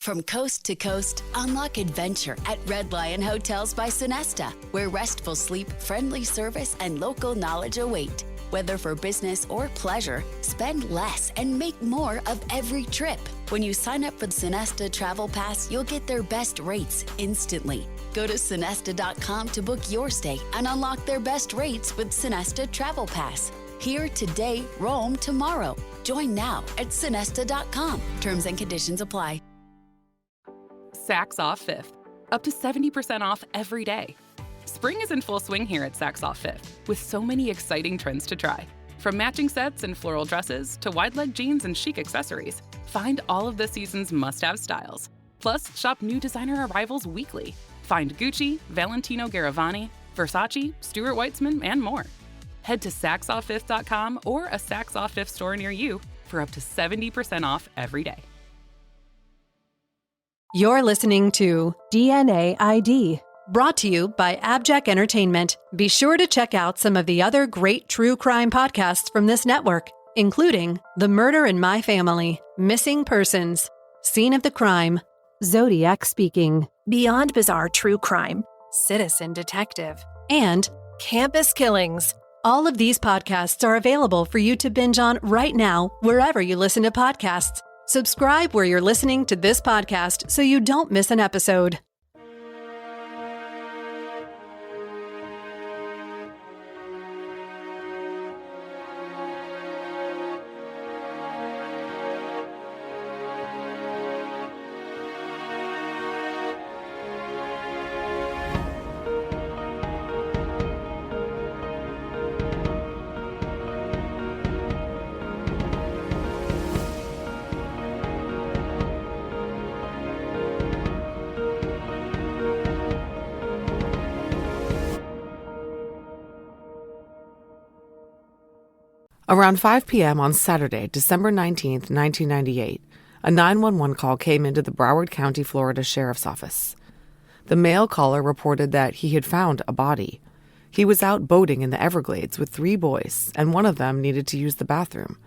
From coast to coast, unlock adventure at Red Lion Hotels by Sonesta, where restful sleep, friendly service, and local knowledge await. Whether for business or pleasure, spend less and make more of every trip. When you sign up for the Sonesta Travel Pass, you'll get their best rates instantly. Go to Sonesta.com to book your stay and unlock their best rates with Sonesta Travel Pass. Here today, roam tomorrow. Join now at Sonesta.com. Terms and conditions apply. Saks Off Fifth. Up to 70% off every day. Spring is in full swing here at Saks Off Fifth, with so many exciting trends to try. From matching sets and floral dresses to wide-leg jeans and chic accessories, find all of the season's must-have styles. Plus, shop new designer arrivals weekly. Find Gucci, Valentino Garavani, Versace, Stuart Weitzman, and more. Head to SaksOffFifth.com or a Saks Off Fifth store near you for up to 70% off every day. You're listening to DNA ID, brought to you by AbJack Entertainment. Be sure to check out some of the other great true crime podcasts from this network, including The Murder in My Family, Missing Persons, Scene of the Crime, Zodiac Speaking, Beyond Bizarre True Crime, Citizen Detective, and Campus Killings. All of these podcasts are available for you to binge on right now, wherever you listen to podcasts. Subscribe where you're listening to this podcast so you don't miss an episode. Around 5 p.m. on Saturday, December 19, 1998, a 911 call came into the Broward County, Florida Sheriff's Office. The male caller reported that he had found a body. He was out boating in the Everglades with 3 boys, and one of them needed to use the bathroom.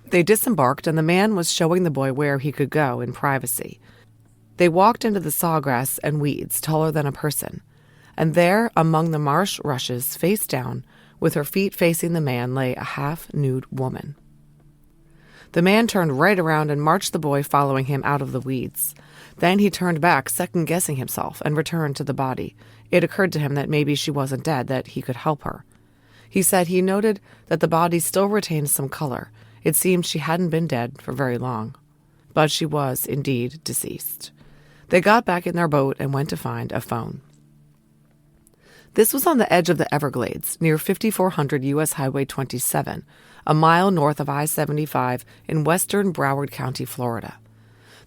They disembarked, and the man was showing the boy where he could go in privacy. They walked into the sawgrass and weeds taller than a person, and there, among the marsh rushes, face down, with her feet facing the man, lay a half-nude woman. The man turned right around and marched the boy following him out of the weeds. Then he turned back, second-guessing himself, and returned to the body. It occurred to him that maybe she wasn't dead, that he could help her. He said he noted that the body still retained some color. It seemed she hadn't been dead for very long. But she was, indeed, deceased. They got back in their boat and went to find a phone. This was on the edge of the Everglades, near 5400 U.S. Highway 27, a mile north of I-75 in western Broward County, Florida.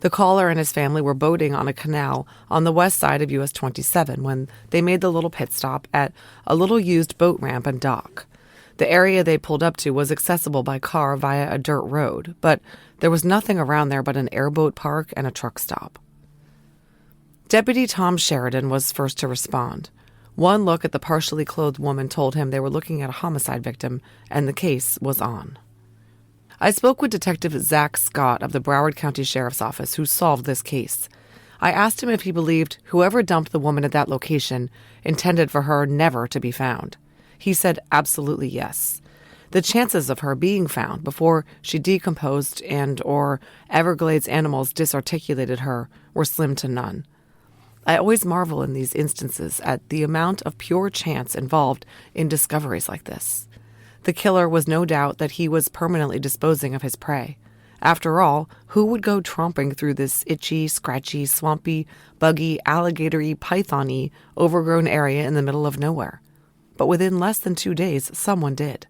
The caller and his family were boating on a canal on the west side of US 27 when they made the little pit stop at a little used boat ramp and dock. The area they pulled up to was accessible by car via a dirt road, but there was nothing around there but an airboat park and a truck stop. Deputy Tom Sheridan was first to respond. One look at the partially clothed woman told him they were looking at a homicide victim, and the case was on. I spoke with Detective Zach Scott of the Broward County Sheriff's Office, who solved this case. I asked him if he believed whoever dumped the woman at that location intended for her never to be found. He said absolutely yes. The chances of her being found before she decomposed and or Everglades animals disarticulated her were slim to none. I always marvel in these instances at the amount of pure chance involved in discoveries like this. The killer was no doubt that he was permanently disposing of his prey. After all, who would go tromping through this itchy, scratchy, swampy, buggy, alligator-y, python-y, overgrown area in the middle of nowhere? But within less than 2 days, someone did.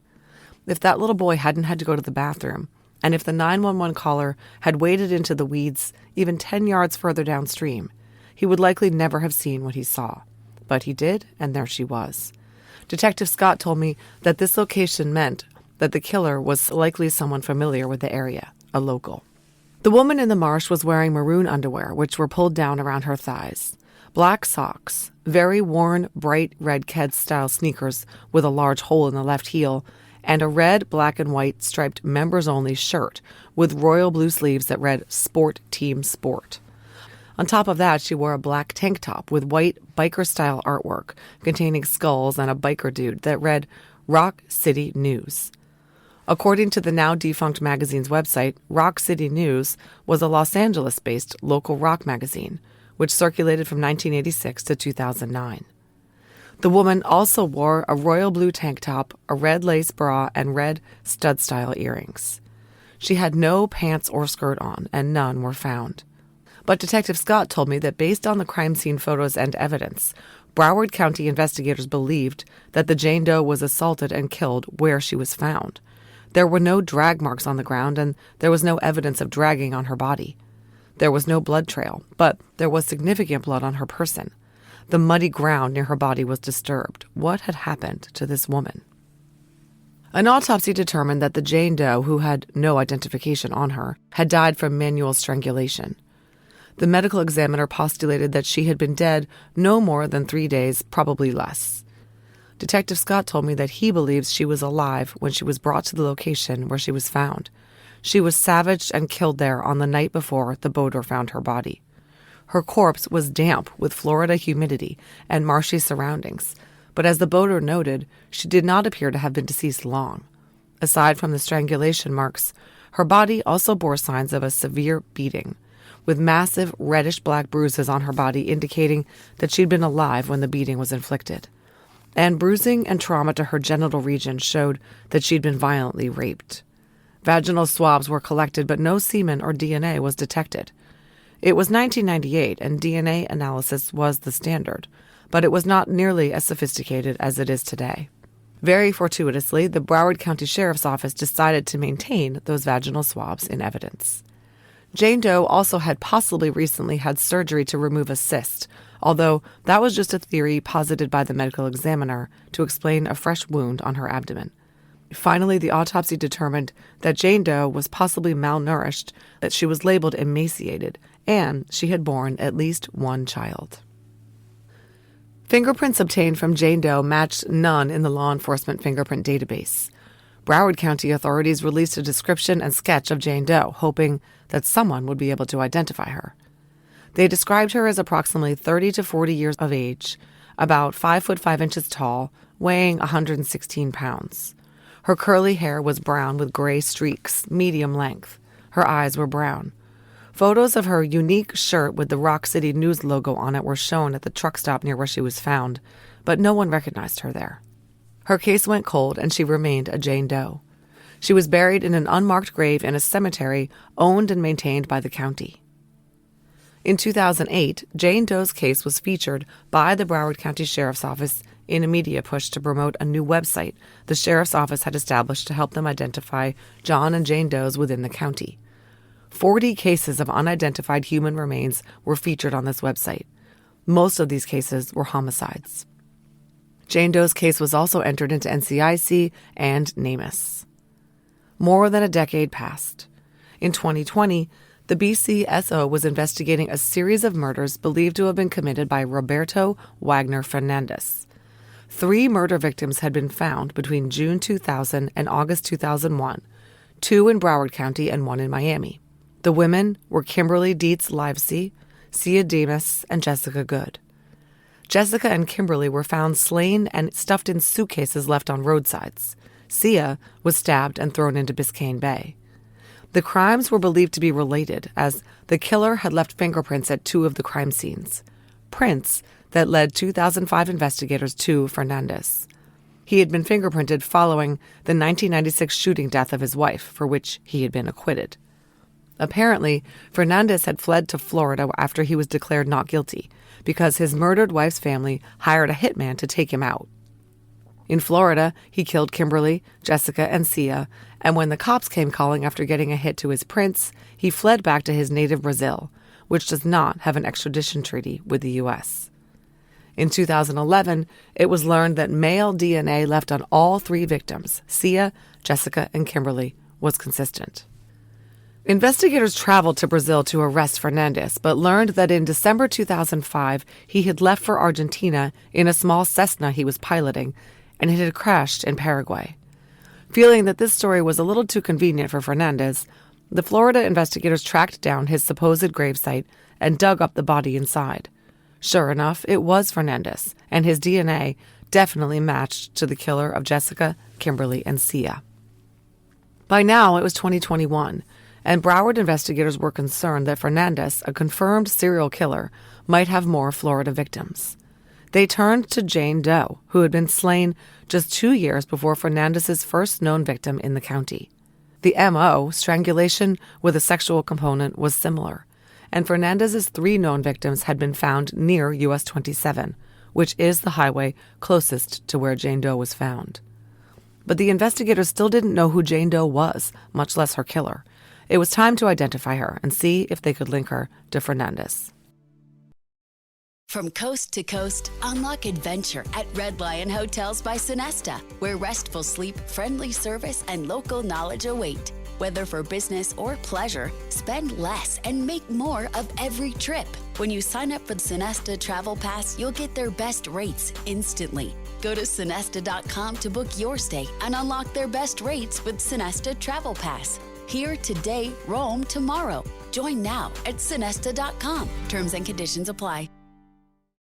If that little boy hadn't had to go to the bathroom, and if the 911 caller had waded into the weeds even 10 yards further downstream, he would likely never have seen what he saw. But he did, and there she was. Detective Scott told me that this location meant that the killer was likely someone familiar with the area, a local. The woman in the marsh was wearing maroon underwear, which were pulled down around her thighs, black socks, very worn, bright red Keds-style sneakers with a large hole in the left heel, and a red, black, and white striped members-only shirt with royal blue sleeves that read Sport Team Sport. On top of that, she wore a black tank top with white biker-style artwork containing skulls and a biker dude that read Rock City News. According to the now-defunct magazine's website, Rock City News was a Los Angeles-based local rock magazine, which circulated from 1986 to 2009. The woman also wore a royal blue tank top, a red lace bra, and red stud-style earrings. She had no pants or skirt on, and none were found. But Detective Scott told me that based on the crime scene photos and evidence, Broward County investigators believed that the Jane Doe was assaulted and killed where she was found. There were no drag marks on the ground, and there was no evidence of dragging on her body. There was no blood trail, but there was significant blood on her person. The muddy ground near her body was disturbed. What had happened to this woman? An autopsy determined that the Jane Doe, who had no identification on her, had died from manual strangulation. The medical examiner postulated that she had been dead no more than 3 days, probably less. Detective Scott told me that he believes she was alive when she was brought to the location where she was found. She was savaged and killed there on the night before the boater found her body. Her corpse was damp with Florida humidity and marshy surroundings, but as the boater noted, she did not appear to have been deceased long. Aside from the strangulation marks, her body also bore signs of a severe beating, with massive reddish-black bruises on her body indicating that she'd been alive when the beating was inflicted. And bruising and trauma to her genital region showed that she'd been violently raped. Vaginal swabs were collected, but no semen or DNA was detected. It was 1998, and DNA analysis was the standard, but it was not nearly as sophisticated as it is today. Very fortuitously, the Broward County Sheriff's Office decided to maintain those vaginal swabs in evidence. Jane Doe also had possibly recently had surgery to remove a cyst, although that was just a theory posited by the medical examiner to explain a fresh wound on her abdomen. Finally, the autopsy determined that Jane Doe was possibly malnourished, that she was labeled emaciated, and she had borne at least one child. Fingerprints obtained from Jane Doe matched none in the law enforcement fingerprint database. Broward County authorities released a description and sketch of Jane Doe, hoping that someone would be able to identify her. They described her as approximately 30 to 40 years of age, about 5 foot 5 inches tall, weighing 116 pounds. Her curly hair was brown with gray streaks, medium length. Her eyes were brown. Photos of her unique shirt with the Rock City News logo on it were shown at the truck stop near where she was found, but no one recognized her there. Her case went cold, and she remained a Jane Doe. She was buried in an unmarked grave in a cemetery owned and maintained by the county. In 2008, Jane Doe's case was featured by the Broward County Sheriff's Office in a media push to promote a new website the Sheriff's Office had established to help them identify John and Jane Does within the county. 40 cases of unidentified human remains were featured on this website. Most of these cases were homicides. Jane Doe's case was also entered into NCIC and NamUs. More than a decade passed. In 2020, the BCSO was investigating a series of murders believed to have been committed by Roberto Wagner Fernandez. 3 murder victims had been found between June 2000 and August 2001, 2 in Broward County and 1 in Miami. The women were Kimberly Dietz Livesey, Sia Demas, and Jessica Good. Jessica and Kimberly were found slain and stuffed in suitcases left on roadsides. Sia was stabbed and thrown into Biscayne Bay. The crimes were believed to be related, as the killer had left fingerprints at 2 of the crime scenes, prints that led 2005 investigators to Fernandez. He had been fingerprinted following the 1996 shooting death of his wife, for which he had been acquitted. Apparently, Fernandez had fled to Florida after he was declared not guilty, because his murdered wife's family hired a hitman to take him out. In Florida, he killed Kimberly, Jessica, and Sia, and when the cops came calling after getting a hit to his prints, he fled back to his native Brazil, which does not have an extradition treaty with the U.S. In 2011, it was learned that male DNA left on all 3 victims, Sia, Jessica, and Kimberly, was consistent. Investigators traveled to Brazil to arrest Fernandez, but learned that in December 2005, he had left for Argentina in a small Cessna he was piloting, and it had crashed in Paraguay. Feeling that this story was a little too convenient for Fernandez, the Florida investigators tracked down his supposed gravesite and dug up the body inside. Sure enough, it was Fernandez, and his DNA definitely matched to the killer of Jessica, Kimberly, and Sia. By now, it was 2021, and Broward investigators were concerned that Fernandez, a confirmed serial killer, might have more Florida victims. They turned to Jane Doe, who had been slain just 2 years before Fernandez's first known victim in the county. The M.O., strangulation with a sexual component, was similar, and Fernandez's 3 known victims had been found near US 27, which is the highway closest to where Jane Doe was found. But the investigators still didn't know who Jane Doe was, much less her killer. It was time to identify her and see if they could link her to Fernandez. From coast to coast, unlock adventure at Red Lion Hotels by Sonesta, where restful sleep, friendly service, and local knowledge await. Whether for business or pleasure, spend less and make more of every trip. When you sign up for the Sonesta Travel Pass, you'll get their best rates instantly. Go to Sonesta.com to book your stay and unlock their best rates with Sonesta Travel Pass. Here today, roam tomorrow. Join now at Sonesta.com. Terms and conditions apply.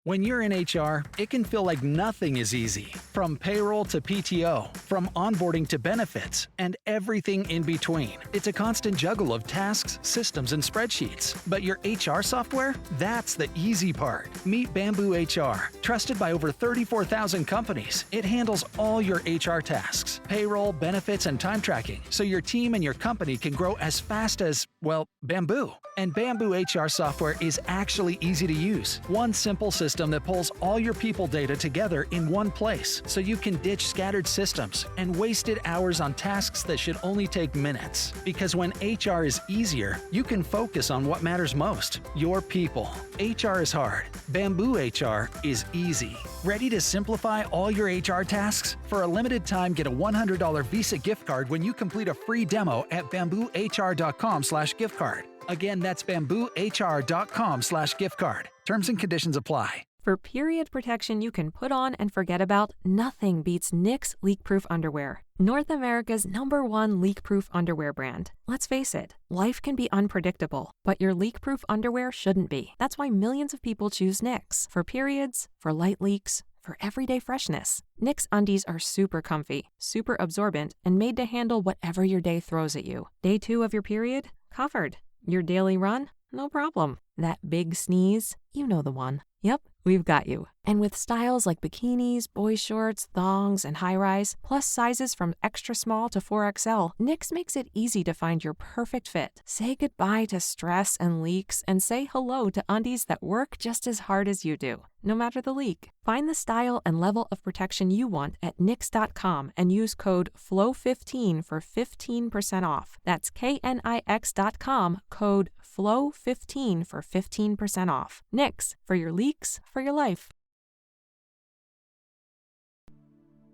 When you're in HR, it can feel like nothing is easy. From payroll to PTO, from onboarding to benefits, and everything in between. It's a constant juggle of tasks, systems, and spreadsheets. But your HR software? That's the easy part. Meet Bamboo HR. Trusted by over 34,000 companies, it handles all your HR tasks, payroll, benefits, and time tracking, so your team and your company can grow as fast as, well, Bamboo. And Bamboo HR software is actually easy to use. One simple system that pulls all your people data together in one place, so you can ditch scattered systems and wasted hours on tasks that should only take minutes. Because when HR is easier, you can focus on what matters most, your people. HR is hard. Bamboo HR is easy. Ready to simplify all your HR tasks? For a limited time, get a $100 Visa gift card when you complete a free demo at bamboohr.com/gift card. Again, that's bamboohr.com/gift card. Terms and conditions apply. For period protection you can put on and forget about, nothing beats Knix leak-proof underwear. North America's #1 leak-proof underwear brand. Let's face it, life can be unpredictable, but your leak-proof underwear shouldn't be. That's why millions of people choose Knix. For periods, for light leaks, for everyday freshness. Knix undies are super comfy, super absorbent, and made to handle whatever your day throws at you. Day 2 of your period? Covered. Your daily run? No problem. That big sneeze? You know the one. Yep, we've got you. And with styles like bikinis, boy shorts, thongs, and high-rise, plus sizes from extra small to 4XL, Knix makes it easy to find your perfect fit. Say goodbye to stress and leaks, and say hello to undies that work just as hard as you do, no matter the leak. Find the style and level of protection you want at Knix.com and use code FLOW15 for 15% off. That's KNIX.com, code FLOW15 for 15% off. Knix, for your leaks, for your life.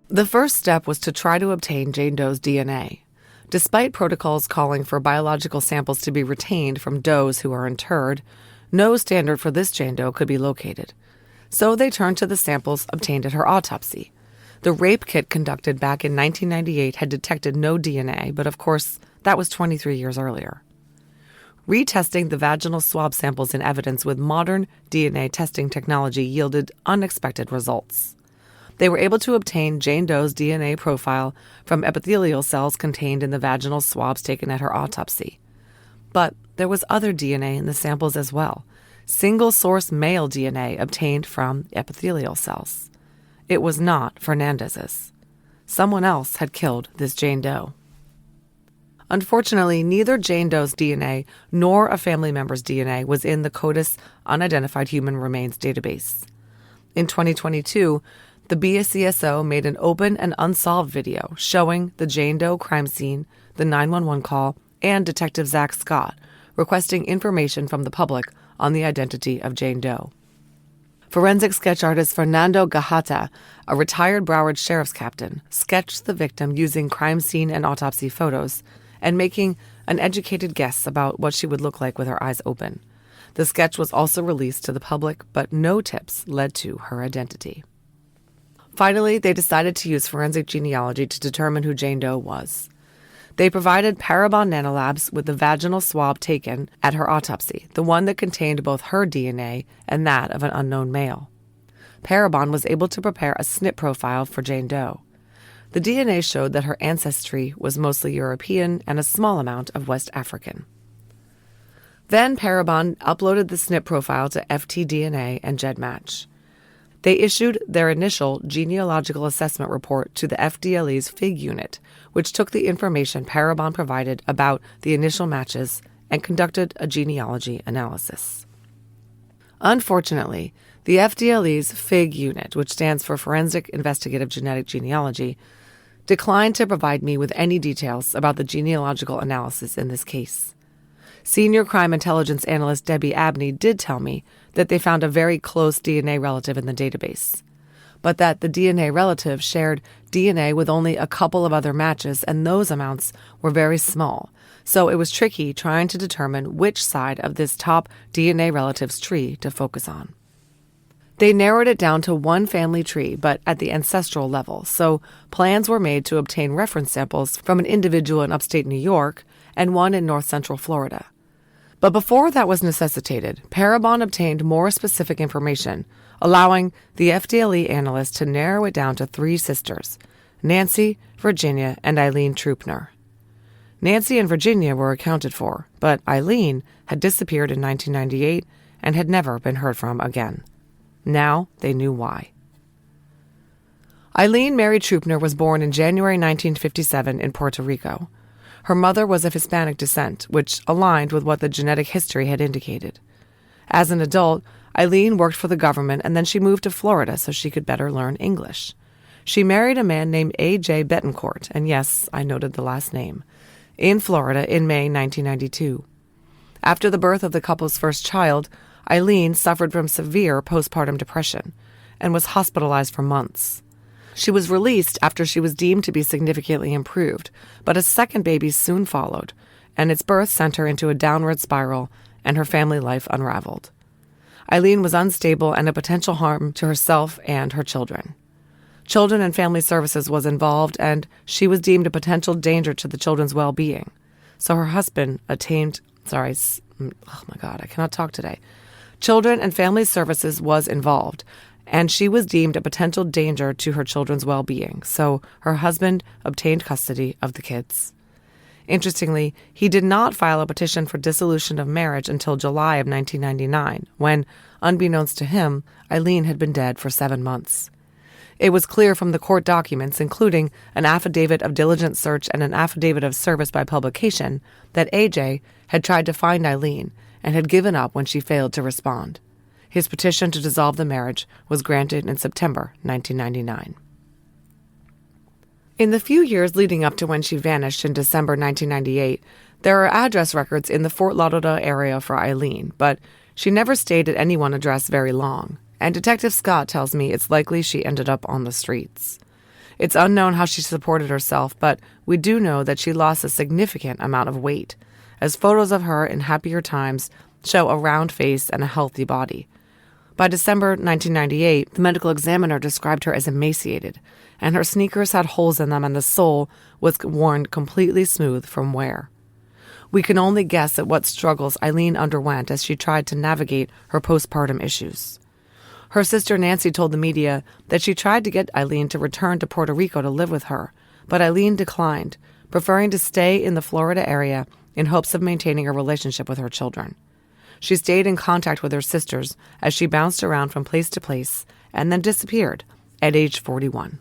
The first step was to try to obtain Jane Doe's DNA. Despite protocols calling for biological samples to be retained from does who are interred, no standard for this Jane Doe could be located. So they turned to the samples obtained at her autopsy. The rape kit conducted back in 1998 had detected no DNA, but of course, that was 23 years earlier. Retesting the vaginal swab samples in evidence with modern DNA testing technology yielded unexpected results. They were able to obtain Jane Doe's DNA profile from epithelial cells contained in the vaginal swabs taken at her autopsy. But there was other DNA in the samples as well, single-source male DNA obtained from epithelial cells. It was not Fernandez's. Someone else had killed this Jane Doe. Unfortunately, neither Jane Doe's DNA nor a family member's DNA was in the CODIS Unidentified Human Remains database. In 2022, the BCSO made an open and unsolved video showing the Jane Doe crime scene, the 911 call, and Detective Zach Scott requesting information from the public on the identity of Jane Doe. Forensic sketch artist Fernando Gajata, a retired Broward sheriff's captain, sketched the victim using crime scene and autopsy photos and making an educated guess about what she would look like with her eyes open. The sketch was also released to the public, but no tips led to her identity. Finally, they decided to use forensic genealogy to determine who Jane Doe was. They provided Parabon Nanolabs with the vaginal swab taken at her autopsy, the one that contained both her DNA and that of an unknown male. Parabon was able to prepare a SNP profile for Jane Doe. The DNA showed that her ancestry was mostly European and a small amount of West African. Then Parabon uploaded the SNP profile to FTDNA and GEDmatch. They issued their initial genealogical assessment report to the FDLE's FIG unit, which took the information Parabon provided about the initial matches and conducted a genealogy analysis. Unfortunately, the FDLE's FIG unit, which stands for Forensic Investigative Genetic Genealogy, declined to provide me with any details about the genealogical analysis in this case. Senior crime intelligence analyst Debbie Abney did tell me that they found a very close DNA relative in the database, but that the DNA relative shared DNA with only a couple of other matches, and those amounts were very small, so it was tricky trying to determine which side of this top DNA relative's tree to focus on. They narrowed it down to one family tree, but at the ancestral level, so plans were made to obtain reference samples from an individual in upstate New York and one in north-central Florida. But before that was necessitated, Parabon obtained more specific information, allowing the FDLE analyst to narrow it down to 3 sisters, Nancy, Virginia, and Eileen Truppner. Nancy and Virginia were accounted for, but Eileen had disappeared in 1998 and had never been heard from again. Now they knew why. Eileen Mary Truppner was born in January 1957 in Puerto Rico. Her mother was of Hispanic descent, which aligned with what the genetic history had indicated. As an adult, Eileen worked for the government, and then she moved to Florida so she could better learn English. She married a man named A.J. Betancourt, and yes, I noted the last name, in Florida in May 1992. After the birth of the couple's first child, Eileen suffered from severe postpartum depression and was hospitalized for months. She was released after she was deemed to be significantly improved, but a second baby soon followed, and its birth sent her into a downward spiral, and her family life unraveled. Eileen was unstable and a potential harm to herself and her children. Children and Family Services was involved, and she was deemed a potential danger to the children's well-being. So her husband Children and Family Services was involved, and she was deemed a potential danger to her children's well-being, so her husband obtained custody of the kids. Interestingly, he did not file a petition for dissolution of marriage until July of 1999, when, unbeknownst to him, Eileen had been dead for 7 months. It was clear from the court documents, including an affidavit of diligent search and an affidavit of service by publication, that A.J. had tried to find Eileen and had given up when she failed to respond. His petition to dissolve the marriage was granted in September 1999. In the few years leading up to when she vanished in December 1998, there are address records in the Fort Lauderdale area for Eileen, but she never stayed at any one address very long, and Detective Scott tells me it's likely she ended up on the streets. It's unknown how she supported herself, but we do know that she lost a significant amount of weight, as photos of her in happier times show a round face and a healthy body. By December 1998, the medical examiner described her as emaciated, and her sneakers had holes in them and the sole was worn completely smooth from wear. We can only guess at what struggles Eileen underwent as she tried to navigate her postpartum issues. Her sister Nancy told the media that she tried to get Eileen to return to Puerto Rico to live with her, but Eileen declined, preferring to stay in the Florida area in hopes of maintaining a relationship with her children. She stayed in contact with her sisters as she bounced around from place to place and then disappeared at age 41.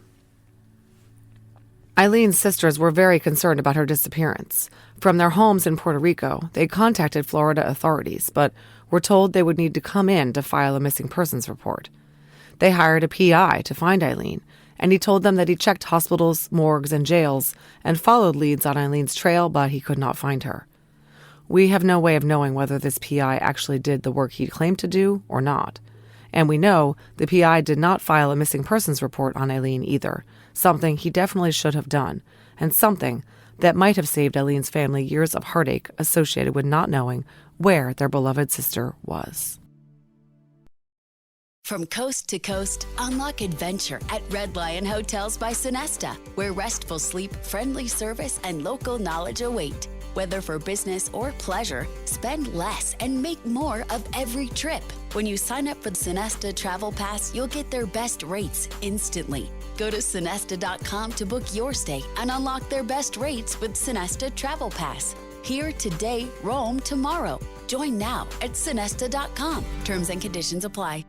Eileen's sisters were very concerned about her disappearance. From their homes in Puerto Rico, they contacted Florida authorities, but were told they would need to come in to file a missing persons report. They hired a PI to find Eileen, and he told them that he checked hospitals, morgues, and jails and followed leads on Eileen's trail, but he could not find her. We have no way of knowing whether this PI actually did the work he claimed to do or not. And we know the PI did not file a missing persons report on Eileen either, something he definitely should have done, and something that might have saved Eileen's family years of heartache associated with not knowing where their beloved sister was. From coast to coast, unlock adventure at Red Lion Hotels by Sonesta, where restful sleep, friendly service, and local knowledge await. Whether for business or pleasure, spend less and make more of every trip. When you sign up for the Sonesta Travel Pass, you'll get their best rates instantly. Go to Sonesta.com to book your stay and unlock their best rates with Sonesta Travel Pass. Here today, roam tomorrow. Join now at Sonesta.com. Terms and conditions apply.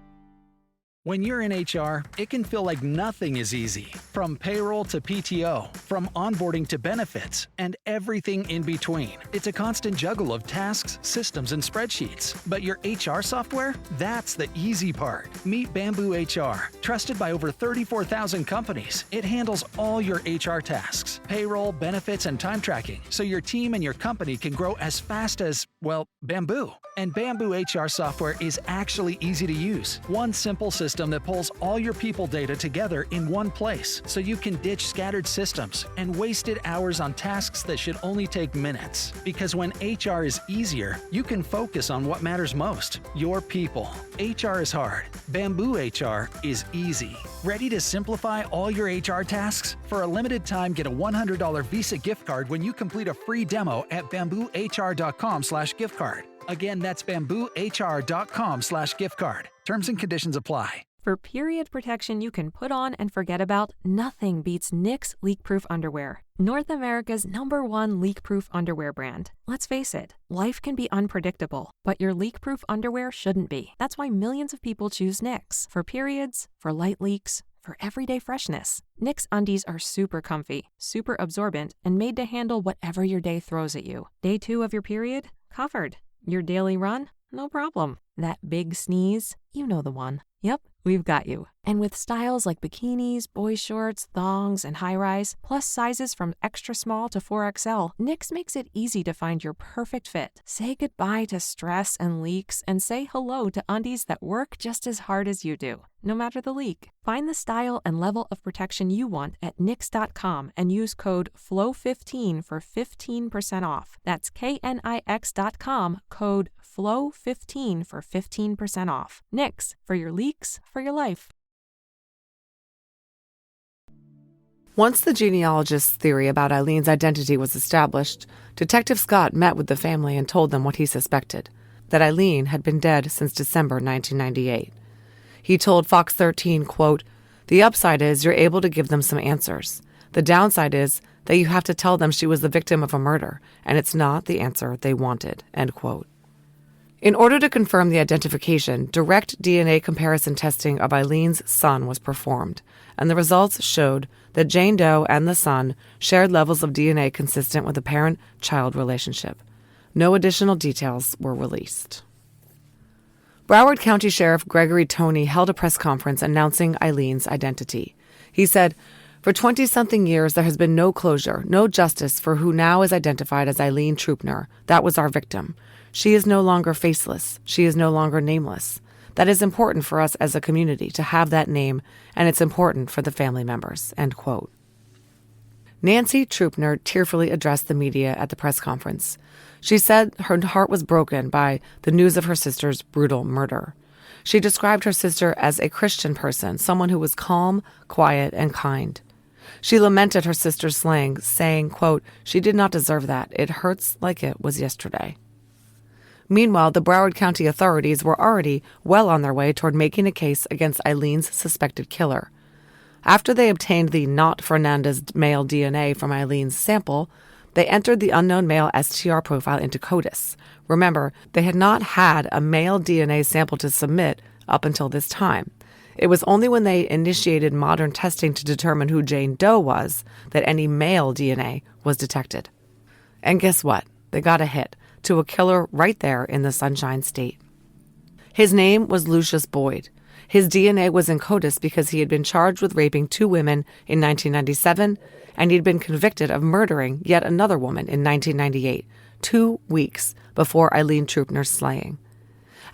When you're in HR, it can feel like nothing is easy. From payroll to PTO, from onboarding to benefits, and everything in between. It's a constant juggle of tasks, systems, and spreadsheets. But your HR software? That's the easy part. Meet Bamboo HR. Trusted by over 34,000 companies, it handles all your HR tasks, payroll, benefits, and time tracking, so your team and your company can grow as fast as, well, Bamboo. And Bamboo HR software is actually easy to use. One simple system that pulls all your people data together in one place, so you can ditch scattered systems and wasted hours on tasks that should only take minutes. Because when HR is easier, you can focus on what matters most, your people. HR is hard. Bamboo HR is easy. Ready to simplify all your HR tasks? For a limited time, get a $100 Visa gift card when you complete a free demo at bamboohr.com/gift card. Again, that's bamboohr.com/gift card. Terms and conditions apply. For period protection you can put on and forget about, nothing beats Knix leak-proof underwear. North America's #1 leak-proof underwear brand. Let's face it, life can be unpredictable, but your leak-proof underwear shouldn't be. That's why millions of people choose Knix. For periods, for light leaks, for everyday freshness. Knix undies are super comfy, super absorbent, and made to handle whatever your day throws at you. Day 2 of your period? Covered. Your daily run? No problem. That big sneeze? You know the one. Yep, we've got you. And with styles like bikinis, boy shorts, thongs, and high-rise, plus sizes from extra small to 4XL, Knix makes it easy to find your perfect fit. Say goodbye to stress and leaks and say hello to undies that work just as hard as you do, no matter the leak. Find the style and level of protection you want at Knix.com and use code FLOW15 for 15% off. That's KNIX.com, code FLOW15 for 15% off. Knix, for your leaks, for your life. Once the genealogist's theory about Eileen's identity was established, Detective Scott met with the family and told them what he suspected, that Eileen had been dead since December 1998. He told Fox 13, quote, "The upside is you're able to give them some answers. The downside is that you have to tell them she was the victim of a murder, and it's not the answer they wanted," end quote. In order to confirm the identification, direct DNA comparison testing of Eileen's son was performed, and the results showed that Jane Doe and the son shared levels of DNA consistent with a parent-child relationship. No additional details were released. Broward County Sheriff Gregory Toney held a press conference announcing Eileen's identity. He said, "For 20-something years, there has been no closure, no justice for who now is identified as Eileen Truppner. That was our victim. She is no longer faceless. She is no longer nameless. That is important for us as a community to have that name, and it's important for the family members," end quote. Nancy Truppner tearfully addressed the media at the press conference. She said her heart was broken by the news of her sister's brutal murder. She described her sister as a Christian person, someone who was calm, quiet, and kind. She lamented her sister's slaying, saying, quote, "She did not deserve that. It hurts like it was yesterday." Meanwhile, the Broward County authorities were already well on their way toward making a case against Eileen's suspected killer. After they obtained the not Fernandez male DNA from Eileen's sample, they entered the unknown male STR profile into CODIS. Remember, they had not had a male DNA sample to submit up until this time. It was only when they initiated modern testing to determine who Jane Doe was that any male DNA was detected. And guess what? They got a hit to a killer right there in the Sunshine State. His name was Lucious Boyd. His DNA was in CODIS because he had been charged with raping 2 women in 1997, and he'd been convicted of murdering yet another woman in 1998, 2 weeks before Eileen Truppner's slaying.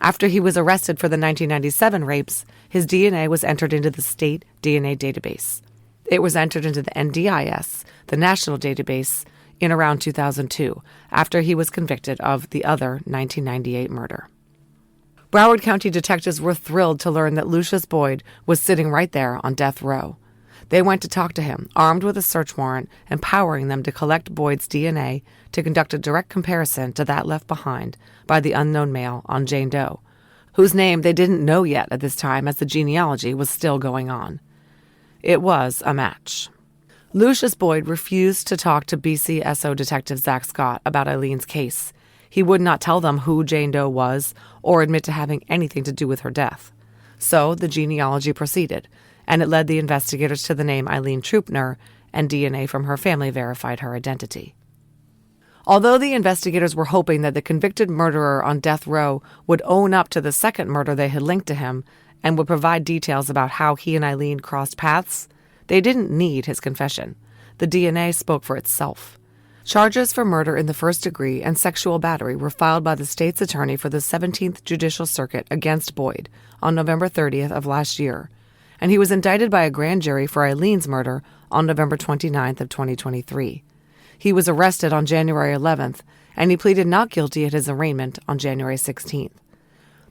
After he was arrested for the 1997 rapes, his DNA was entered into the state DNA database. It was entered into the NDIS, the national database, in around 2002, after he was convicted of the other 1998 murder. Broward County detectives were thrilled to learn that Lucious Boyd was sitting right there on death row. They went to talk to him, armed with a search warrant, empowering them to collect Boyd's DNA to conduct a direct comparison to that left behind by the unknown male on Jane Doe, whose name they didn't know yet at this time as the genealogy was still going on. It was a match. Lucious Boyd refused to talk to BCSO Detective Zach Scott about Eileen's case. He would not tell them who Jane Doe was or admit to having anything to do with her death. So the genealogy proceeded, and it led the investigators to the name Eileen Truppner, and DNA from her family verified her identity. Although the investigators were hoping that the convicted murderer on death row would own up to the second murder they had linked to him and would provide details about how he and Eileen crossed paths, they didn't need his confession. The DNA spoke for itself. Charges for murder in the first degree and sexual battery were filed by the state's attorney for the 17th Judicial Circuit against Boyd on November 30th of last year, and he was indicted by a grand jury for Eileen's murder on November 29th of 2023. He was arrested on January 11th, and he pleaded not guilty at his arraignment on January 16th.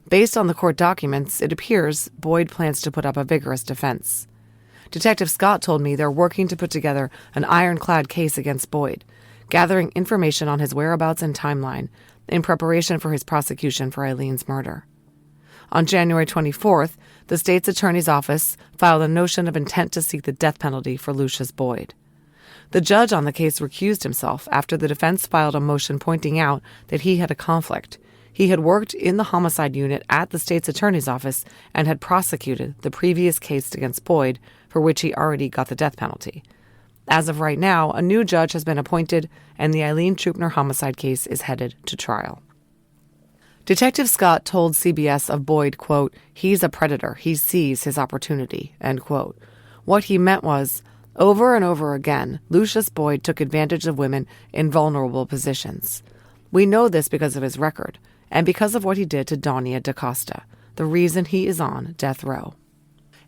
Based on the court documents, it appears Boyd plans to put up a vigorous defense. Detective Scott told me they're working to put together an ironclad case against Boyd, gathering information on his whereabouts and timeline in preparation for his prosecution for Eileen's murder. On January 24th, the state's attorney's office filed a notion of intent to seek the death penalty for Lucious Boyd. The judge on the case recused himself after the defense filed a motion pointing out that he had a conflict. He had worked in the homicide unit at the state's attorney's office and had prosecuted the previous case against Boyd, for which he already got the death penalty. As of right now, a new judge has been appointed, and the Eileen Truppner homicide case is headed to trial. Detective Scott told CBS of Boyd, quote, "He's a predator. He sees his opportunity," end quote. What he meant was, over and over again, Lucious Boyd took advantage of women in vulnerable positions. We know this because of his record, and because of what he did to Donia DaCosta, the reason he is on death row.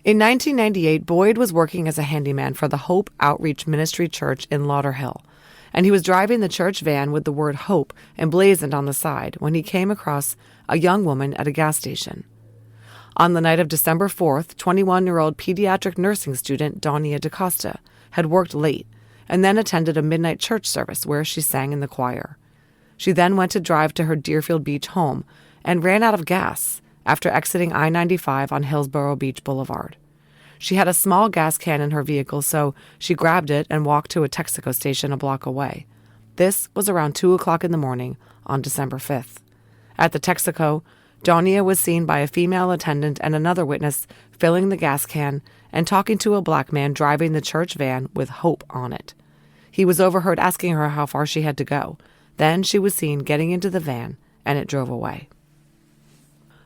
In 1998, Boyd was working as a handyman for the Hope Outreach Ministry Church in Lauderhill, and he was driving the church van with the word Hope emblazoned on the side when he came across a young woman at a gas station. On the night of December 4th, 21-year-old pediatric nursing student Donia DaCosta had worked late and then attended a midnight church service where she sang in the choir. She then went to drive to her Deerfield Beach home and ran out of gas after exiting I-95 on Hillsborough Beach Boulevard. She had a small gas can in her vehicle, so she grabbed it and walked to a Texaco station a block away. This was around 2 o'clock in the morning on December 5th. At the Texaco, Donia was seen by a female attendant and another witness filling the gas can and talking to a black man driving the church van with Hope on it. He was overheard asking her how far she had to go. Then she was seen getting into the van, and it drove away.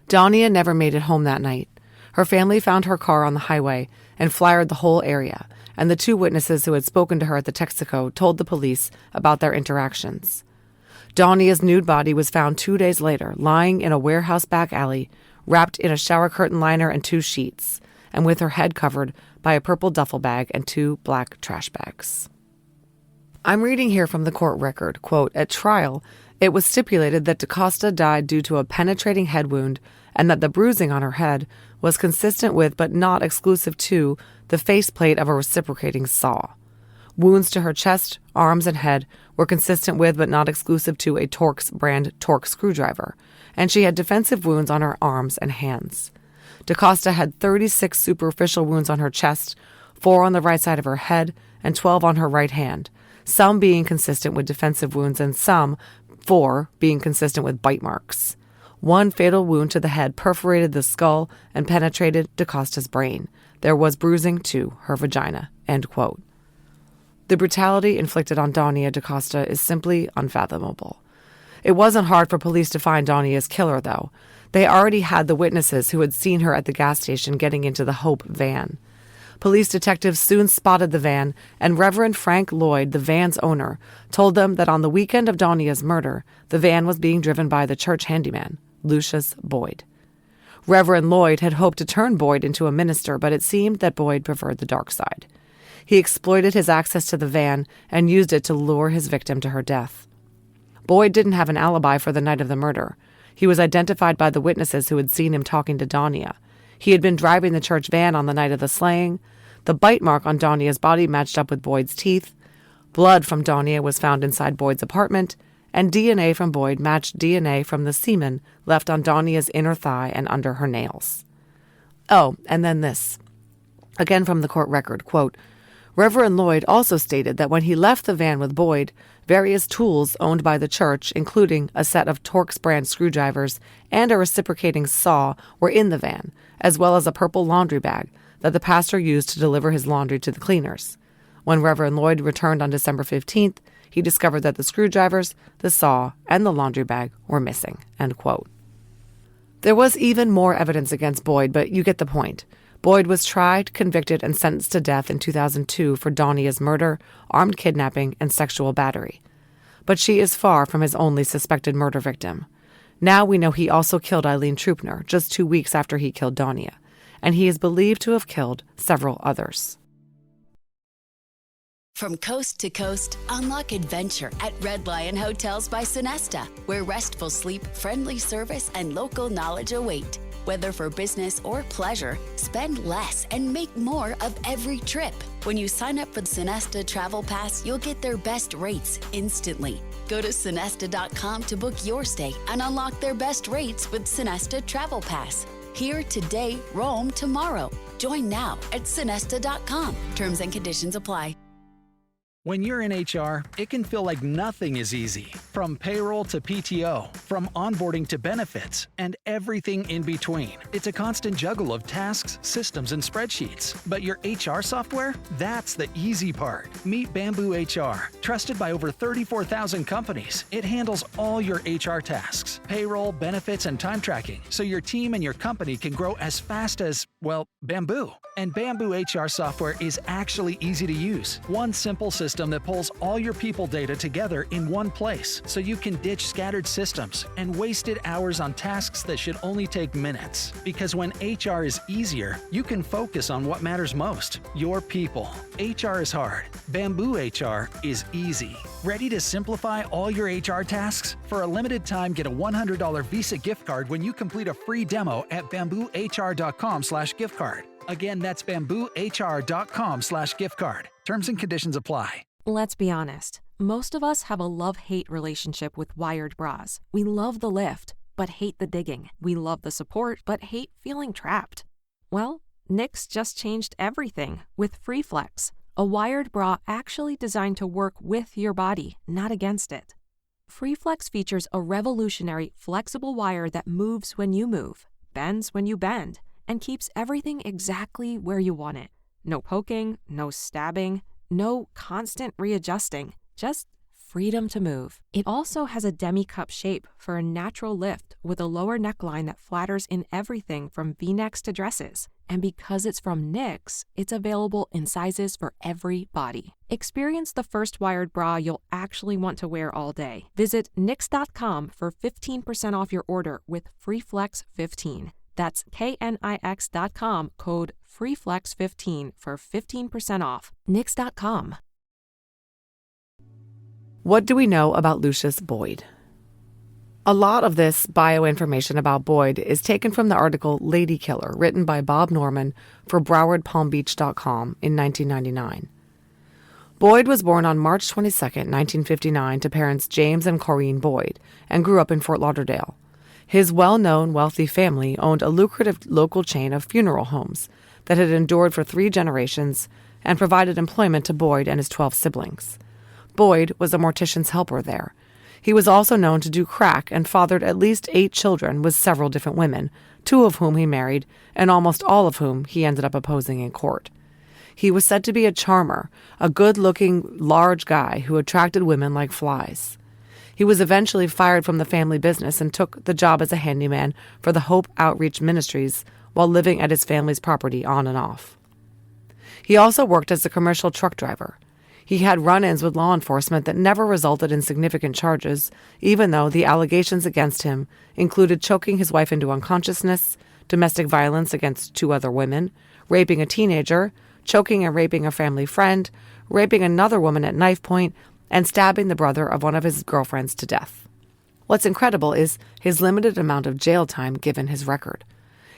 Donia never made it home that night. Her family found her car on the highway and flyed the whole area, and the two witnesses who had spoken to her at the Texaco told the police about their interactions. Donia's nude body was found 2 days later, lying in a warehouse back alley, wrapped in a shower curtain liner and 2 sheets, and with her head covered by a purple duffel bag and 2 black trash bags. I'm reading here from the court record, quote, "At trial, it was stipulated that DaCosta died due to a penetrating head wound and that the bruising on her head was consistent with but not exclusive to the faceplate of a reciprocating saw. Wounds to her chest, arms, and head were consistent with but not exclusive to a Torx brand Torx screwdriver, and she had defensive wounds on her arms and hands. DaCosta had 36 superficial wounds on her chest, 4 on the right side of her head, and 12 on her right hand, some being consistent with defensive wounds and 4 being consistent with bite marks. 1 fatal wound to the head perforated the skull and penetrated DaCosta's brain. There was bruising to her vagina," end quote. The brutality inflicted on Donia DaCosta is simply unfathomable. It wasn't hard for police to find Donia's killer, though. They already had the witnesses who had seen her at the gas station getting into the Hope van. Police detectives soon spotted the van, and Reverend Frank Lloyd, the van's owner, told them that on the weekend of Donia's murder, the van was being driven by the church handyman, Lucious Boyd. Reverend Lloyd had hoped to turn Boyd into a minister, but it seemed that Boyd preferred the dark side. He exploited his access to the van and used it to lure his victim to her death. Boyd didn't have an alibi for the night of the murder. He was identified by the witnesses who had seen him talking to Donia. He had been driving the church van on the night of the slaying. The bite mark on Donia's body matched up with Boyd's teeth. Blood from Donia was found inside Boyd's apartment, and DNA from Boyd matched DNA from the semen left on Donia's inner thigh and under her nails. Oh, and then this. Again from the court record, quote, Reverend Lloyd also stated that when he left the van with Boyd, various tools owned by the church, including a set of Torx brand screwdrivers and a reciprocating saw, were in the van, as well as a purple laundry bag that the pastor used to deliver his laundry to the cleaners. When Reverend Lloyd returned on December 15th, he discovered that the screwdrivers, the saw, and the laundry bag were missing, end quote. There was even more evidence against Boyd, but you get the point. Boyd was tried, convicted, and sentenced to death in 2002 for Donia's murder, armed kidnapping, and sexual battery. But she is far from his only suspected murder victim. Now we know he also killed Eileen Truppner just 2 weeks after he killed Donia, and he is believed to have killed several others. From coast to coast, unlock adventure at Red Lion Hotels by Sonesta, where restful sleep, friendly service, and local knowledge await. Whether for business or pleasure, spend less and make more of every trip. When you sign up for the Sonesta Travel Pass, you'll get their best rates instantly. Go to Sonesta.com to book your stay and unlock their best rates with Sonesta Travel Pass. Here today, roam tomorrow. Join now at Sonesta.com. Terms and conditions apply. When you're in HR, it can feel like nothing is easy. From payroll to PTO, from onboarding to benefits, and everything in between. It's a constant juggle of tasks, systems, and spreadsheets. But your HR software? That's the easy part. Meet Bamboo HR. Trusted by over 34,000 companies, it handles all your HR tasks, payroll, benefits, and time tracking, so your team and your company can grow as fast as, well, Bamboo. And Bamboo HR software is actually easy to use. One simple system that pulls all your people data together in one place, so you can ditch scattered systems and wasted hours on tasks that should only take minutes. Because when HR is easier, you can focus on what matters most, your people. HR is hard. Bamboo HR is easy. Ready to simplify all your HR tasks? For a limited time, get a $100 Visa gift card when you complete a free demo at bamboohr.com/gift card. Again, that's bamboohr.com/gift card. Terms and conditions apply. Let's be honest. Most of us have a love-hate relationship with wired bras. We love the lift, but hate the digging. We love the support, but hate feeling trapped. Well, Knix just changed everything with FreeFlex, a wired bra actually designed to work with your body, not against it. FreeFlex features a revolutionary flexible wire that moves when you move, bends when you bend, and keeps everything exactly where you want it. No poking, no stabbing, no constant readjusting, just freedom to move. It also has a demi-cup shape for a natural lift with a lower neckline that flatters in everything from V-necks to dresses. And because it's from Knix, it's available in sizes for every body. Experience the first wired bra you'll actually want to wear all day. Visit Knix.com for 15% off your order with FreeFlex15. That's KNIX.com, code FreeFlex15 for 15% off. Knix.com. What do we know about Lucious Boyd? A lot of this bioinformation about Boyd is taken from the article Lady Killer, written by Bob Norman for BrowardPalmBeach.com in 1999. Boyd was born on March 22, 1959, to parents James and Corrine Boyd, and grew up in Fort Lauderdale. His well-known, wealthy family owned a lucrative local chain of funeral homes that had endured for 3 generations and provided employment to Boyd and his 12 siblings. Boyd was a mortician's helper there. He was also known to do crack and fathered at least 8 children with several different women, 2 of whom he married, and almost all of whom he ended up opposing in court. He was said to be a charmer, a good-looking, large guy who attracted women like flies. He was eventually fired from the family business and took the job as a handyman for the Hope Outreach Ministries while living at his family's property on and off. He also worked as a commercial truck driver. He had run-ins with law enforcement that never resulted in significant charges, even though the allegations against him included choking his wife into unconsciousness, domestic violence against 2 other women, raping a teenager, choking and raping a family friend, raping another woman at knife point, and stabbing the brother of one of his girlfriends to death. What's incredible is his limited amount of jail time given his record.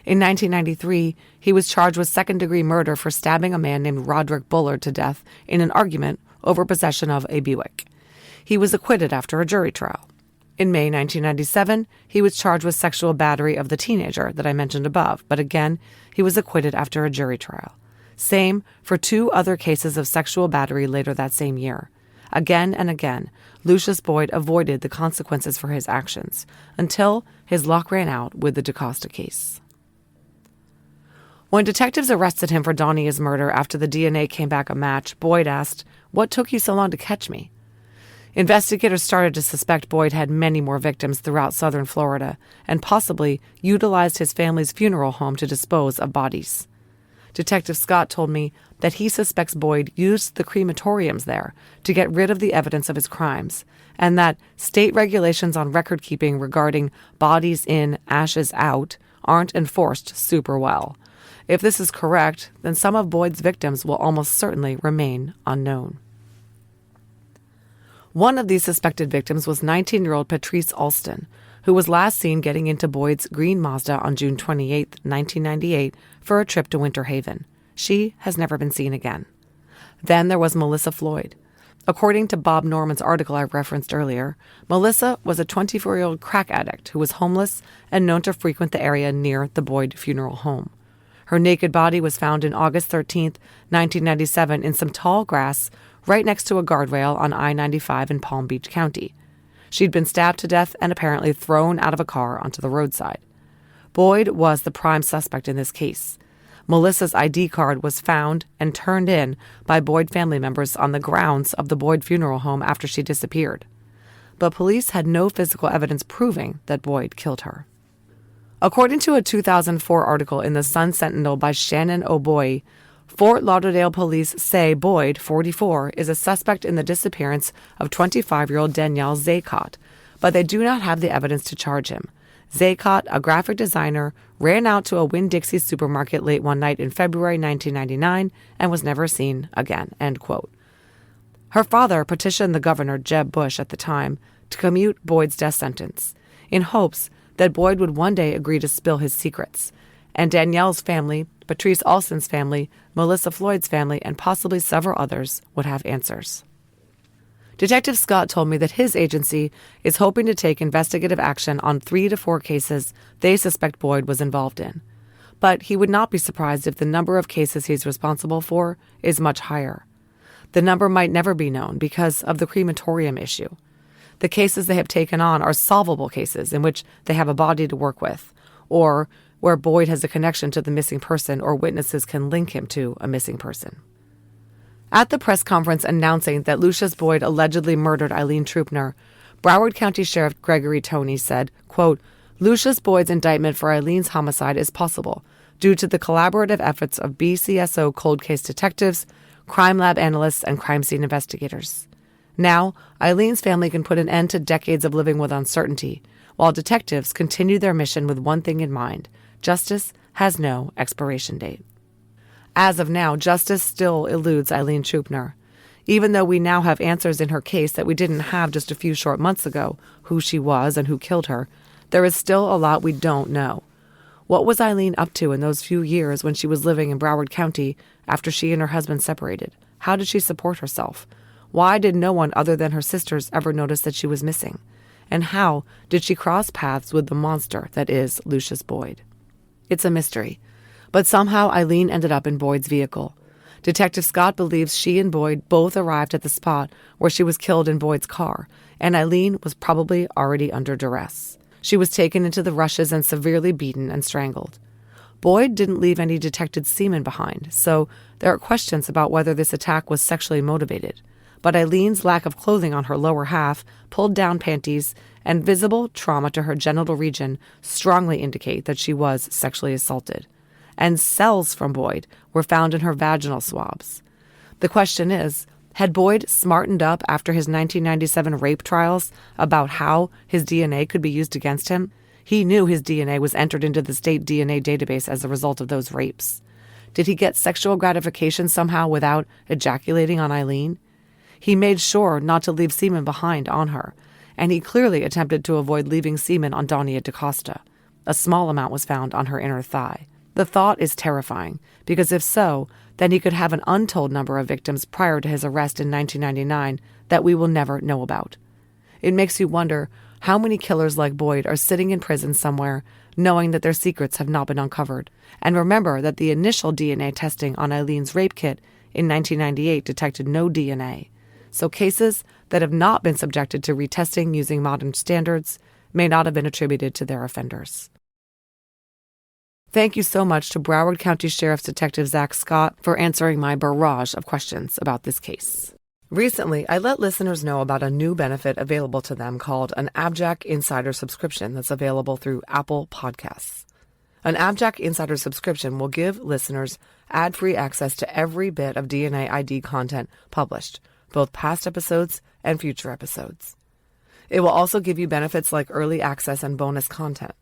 In 1993, he was charged with second-degree murder for stabbing a man named Roderick Bullard to death in an argument over possession of a Buick. He was acquitted after a jury trial. In May 1997, he was charged with sexual battery of the teenager that I mentioned above, but again, he was acquitted after a jury trial. Same for 2 other cases of sexual battery later that same year. Again and again, Lucious Boyd avoided the consequences for his actions until his luck ran out with the DaCosta case. When detectives arrested him for Donnia's murder after the DNA came back a match, Boyd asked, "What took you so long to catch me?" Investigators started to suspect Boyd had many more victims throughout southern Florida and possibly utilized his family's funeral home to dispose of bodies. Detective Scott told me that he suspects Boyd used the crematoriums there to get rid of the evidence of his crimes, and that state regulations on record-keeping regarding bodies in, ashes out aren't enforced super well. If this is correct, then some of Boyd's victims will almost certainly remain unknown. One of these suspected victims was 19-year-old Patrice Alston, who was last seen getting into Boyd's green Mazda on June 28, 1998, for a trip to Winter Haven. She has never been seen again. Then there was Melissa Floyd. According to Bob Norman's article I referenced earlier, Melissa was a 24-year-old crack addict who was homeless and known to frequent the area near the Boyd funeral home. Her naked body was found in August 13, 1997, in some tall grass right next to a guardrail on I-95 in Palm Beach County. She'd been stabbed to death and apparently thrown out of a car onto the roadside. Boyd was the prime suspect in this case. Melissa's ID card was found and turned in by Boyd family members on the grounds of the Boyd funeral home after she disappeared. But police had no physical evidence proving that Boyd killed her. According to a 2004 article in the Sun Sentinel by Shannon O'Boy, Fort Lauderdale police say Boyd, 44, is a suspect in the disappearance of 25-year-old Danielle Zaycott, but they do not have the evidence to charge him. Zaycott, a graphic designer, ran out to a Winn-Dixie supermarket late one night in February 1999 and was never seen again, end quote. Her father petitioned the governor, Jeb Bush, at the time, to commute Boyd's death sentence, in hopes that Boyd would one day agree to spill his secrets, and Danielle's family, Patrice Alston's family, Melissa Floyd's family, and possibly several others would have answers. Detective Scott told me that his agency is hoping to take investigative action on 3 to 4 cases they suspect Boyd was involved in. But he would not be surprised if the number of cases he's responsible for is much higher. The number might never be known because of the crematorium issue. The cases they have taken on are solvable cases in which they have a body to work with, or where Boyd has a connection to the missing person or witnesses can link him to a missing person. At the press conference announcing that Lucious Boyd allegedly murdered Eileen Truppner, Broward County Sheriff Gregory Toney said, quote, "Lucious Boyd's indictment for Eileen's homicide is possible due to the collaborative efforts of BCSO cold case detectives, crime lab analysts, and crime scene investigators. Now, Eileen's family can put an end to decades of living with uncertainty, while detectives continue their mission with one thing in mind: justice has no expiration date." As of now, justice still eludes Eileen Truppner. Even though we now have answers in her case that we didn't have just a few short months ago, who she was and who killed her, there is still a lot we don't know. What was Eileen up to in those few years when she was living in Broward County after she and her husband separated? How did she support herself? Why did no one other than her sisters ever notice that she was missing? And how did she cross paths with the monster that is Lucious Boyd? It's a mystery. But somehow Eileen ended up in Boyd's vehicle. Detective Scott believes she and Boyd both arrived at the spot where she was killed in Boyd's car, and Eileen was probably already under duress. She was taken into the rushes and severely beaten and strangled. Boyd didn't leave any detected semen behind, so there are questions about whether this attack was sexually motivated. But Eileen's lack of clothing on her lower half, pulled down panties, and visible trauma to her genital region strongly indicate that she was sexually assaulted. And cells from Boyd were found in her vaginal swabs. The question is, had Boyd smartened up after his 1997 rape trials about how his DNA could be used against him? He knew his DNA was entered into the state DNA database as a result of those rapes. Did he get sexual gratification somehow without ejaculating on Eileen? He made sure not to leave semen behind on her, and he clearly attempted to avoid leaving semen on Donia DaCosta. A small amount was found on her inner thigh. The thought is terrifying, because if so, then he could have an untold number of victims prior to his arrest in 1999 that we will never know about. It makes you wonder how many killers like Boyd are sitting in prison somewhere, knowing that their secrets have not been uncovered. And remember that the initial DNA testing on Eileen's rape kit in 1998 detected no DNA. So cases that have not been subjected to retesting using modern standards may not have been attributed to their offenders. Thank you so much to Broward County Sheriff's Detective Zach Scott for answering my barrage of questions about this case. Recently, I let listeners know about a new benefit available to them called an AbJack Insider subscription that's available through Apple Podcasts. An AbJack Insider subscription will give listeners ad-free access to every bit of DNA ID content published, both past episodes and future episodes. It will also give you benefits like early access and bonus content.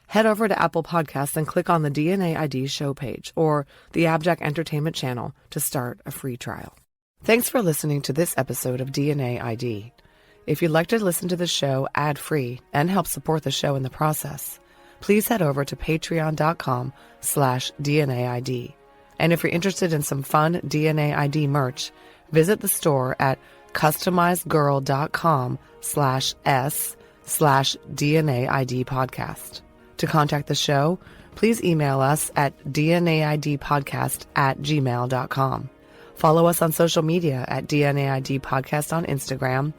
Head over to Apple Podcasts and click on the DNA ID show page or the AbJack Entertainment channel to start a free trial. Thanks for listening to this episode of DNA ID. If you'd like to listen to the show ad-free and help support the show in the process, please head over to patreon.com/DNAID. And if you're interested in some fun DNA ID merch, visit the store at customizedgirl.com/s/DNAID podcast. To contact the show, please email us at dnaidpodcast@gmail.com. Follow us on social media at DNAID Podcast on Instagram,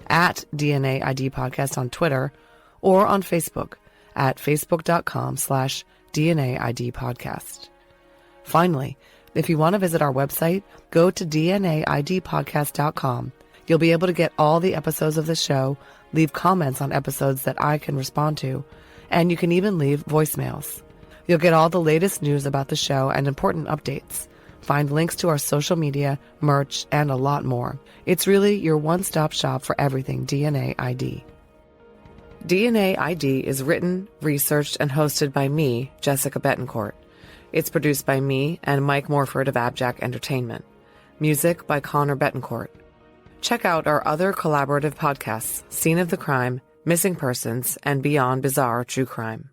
at DNAID Podcast on Twitter, or on Facebook at facebook.com/DNAID Podcast. Finally, if you want to visit our website, go to dnaidpodcast.com. You'll be able to get all the episodes of the show, leave comments on episodes that I can respond to, and you can even leave voicemails. You'll get all the latest news about the show and important updates. Find links to our social media, merch, and a lot more. It's really your one-stop shop for everything DNA ID. DNA ID is written, researched, and hosted by me, Jessica Betancourt. It's produced by me and Mike Morford of AbJack Entertainment. Music by Connor Betancourt. Check out our other collaborative podcasts, Scene of the Crime, Missing Persons, and Beyond Bizarre True Crime.